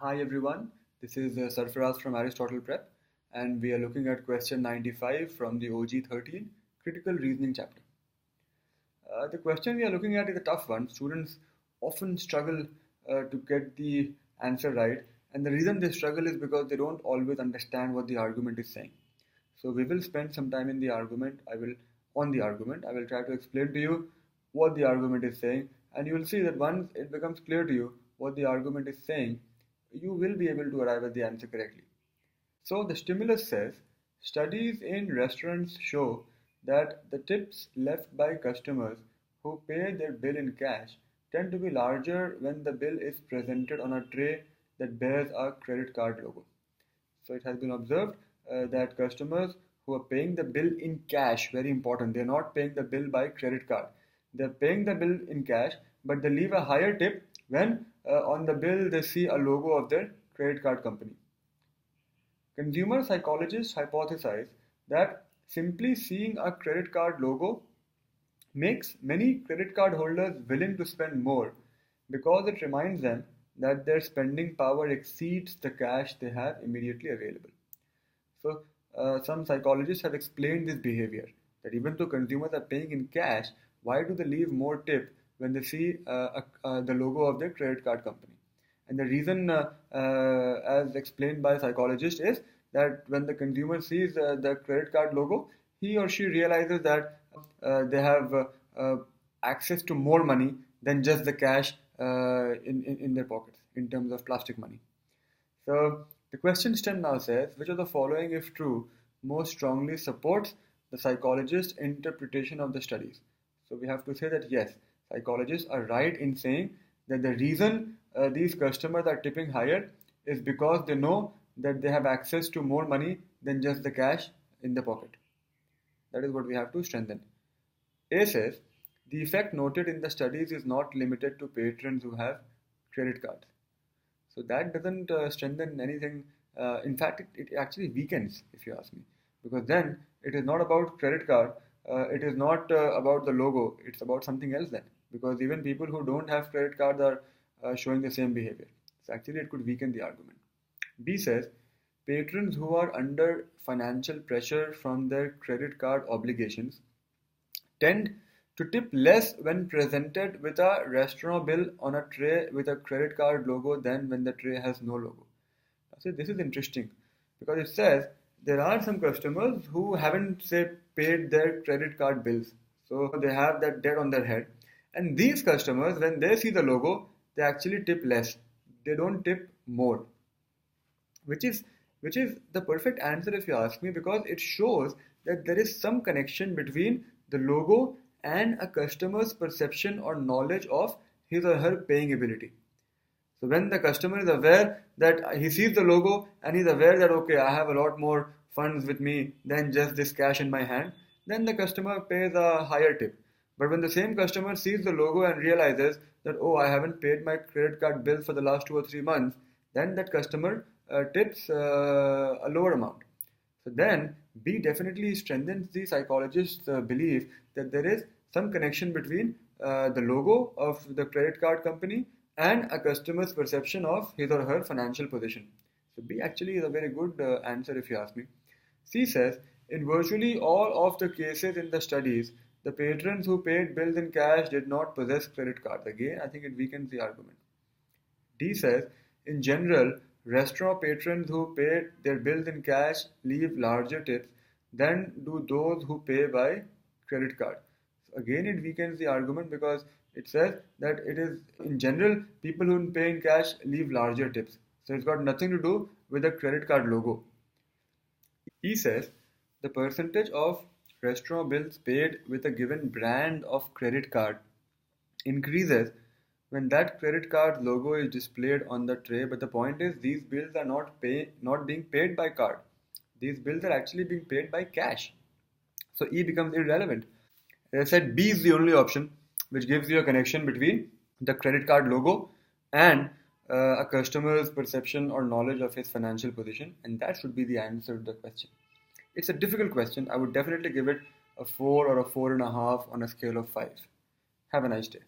Hi everyone, this is Sarfaraz from Aristotle Prep, and we are looking at question 95 from the OG 13 Critical Reasoning chapter. The question we are looking at is a tough one. Students often struggle to get the answer right, and the reason they struggle is because they don't always understand what the argument is saying. So we will spend some time in the argument. I will try to explain to you what the argument is saying, and you will see that once it becomes clear to you what the argument is saying, you will be able to arrive at the answer correctly. So the stimulus says studies in restaurants show that the tips left by customers who pay their bill in cash tend to be larger when the bill is presented on a tray that bears a credit card logo. So it has been observed that customers who are paying the bill in cash, very important, they're not paying the bill by credit card. They're paying the bill in cash, but they leave a higher tip when on the bill they see a logo of their credit card company. Consumer psychologists hypothesize that simply seeing a credit card logo makes many credit card holders willing to spend more because it reminds them that their spending power exceeds the cash they have immediately available. So, some psychologists have explained this behavior that even though consumers are paying in cash, why do they leave more tip when they see the logo of their credit card company? And the reason, as explained by psychologists, is that when the consumer sees the credit card logo, he or she realizes that they have access to more money than just the cash in their pockets in terms of plastic money. So the question stem now says, which of the following, if true, most strongly supports the psychologist's interpretation of the studies? So we have to say that yes, psychologists are right in saying that the reason these customers are tipping higher is because they know that they have access to more money than just the cash in the pocket. That is what we have to strengthen. A says, the effect noted in the studies is not limited to patrons who have credit cards. So that doesn't strengthen anything. In fact, it actually weakens, if you ask me, because then it is not about credit card. It is not about the logo. It's about something else then, because even people who don't have credit cards are showing the same behavior. So actually, it could weaken the argument. B says, patrons who are under financial pressure from their credit card obligations tend to tip less when presented with a restaurant bill on a tray with a credit card logo than when the tray has no logo. So this is interesting because it says there are some customers who haven't, say, paid their credit card bills. So they have that debt on their head. And these customers, when they see the logo, they actually tip less. They don't tip more, which is the perfect answer if you ask me, because it shows that there is some connection between the logo and a customer's perception or knowledge of his or her paying ability. So when the customer is aware that he sees the logo and he's aware that okay, I have a lot more funds with me than just this cash in my hand, then the customer pays a higher tip. But when the same customer sees the logo and realizes that oh, I haven't paid my credit card bill for the last 2 or 3 months, then that customer tips a lower amount. So then B definitely strengthens the psychologist's belief that there is some connection between the logo of the credit card company and a customer's perception of his or her financial position. So B actually is a very good answer if you ask me. C says, in virtually all of the cases in the studies, the patrons who paid bills in cash did not possess credit cards. Again, I think it weakens the argument. D says, in general, restaurant patrons who pay their bills in cash leave larger tips than do those who pay by credit card. So again, it weakens the argument because it says that it is in general people who pay in cash leave larger tips. So it's got nothing to do with the credit card logo. He says the percentage of restaurant bills paid with a given brand of credit card increases when that credit card logo is displayed on the tray. But the point is, these bills are not being paid by card. These bills are actually being paid by cash. So E becomes irrelevant. As I said, B is the only option which gives you a connection between the credit card logo and a customer's perception or knowledge of his financial position, and that should be the answer to the question. It's a difficult question. I would definitely give it a 4 or a 4.5 on a scale of 5. Have a nice day.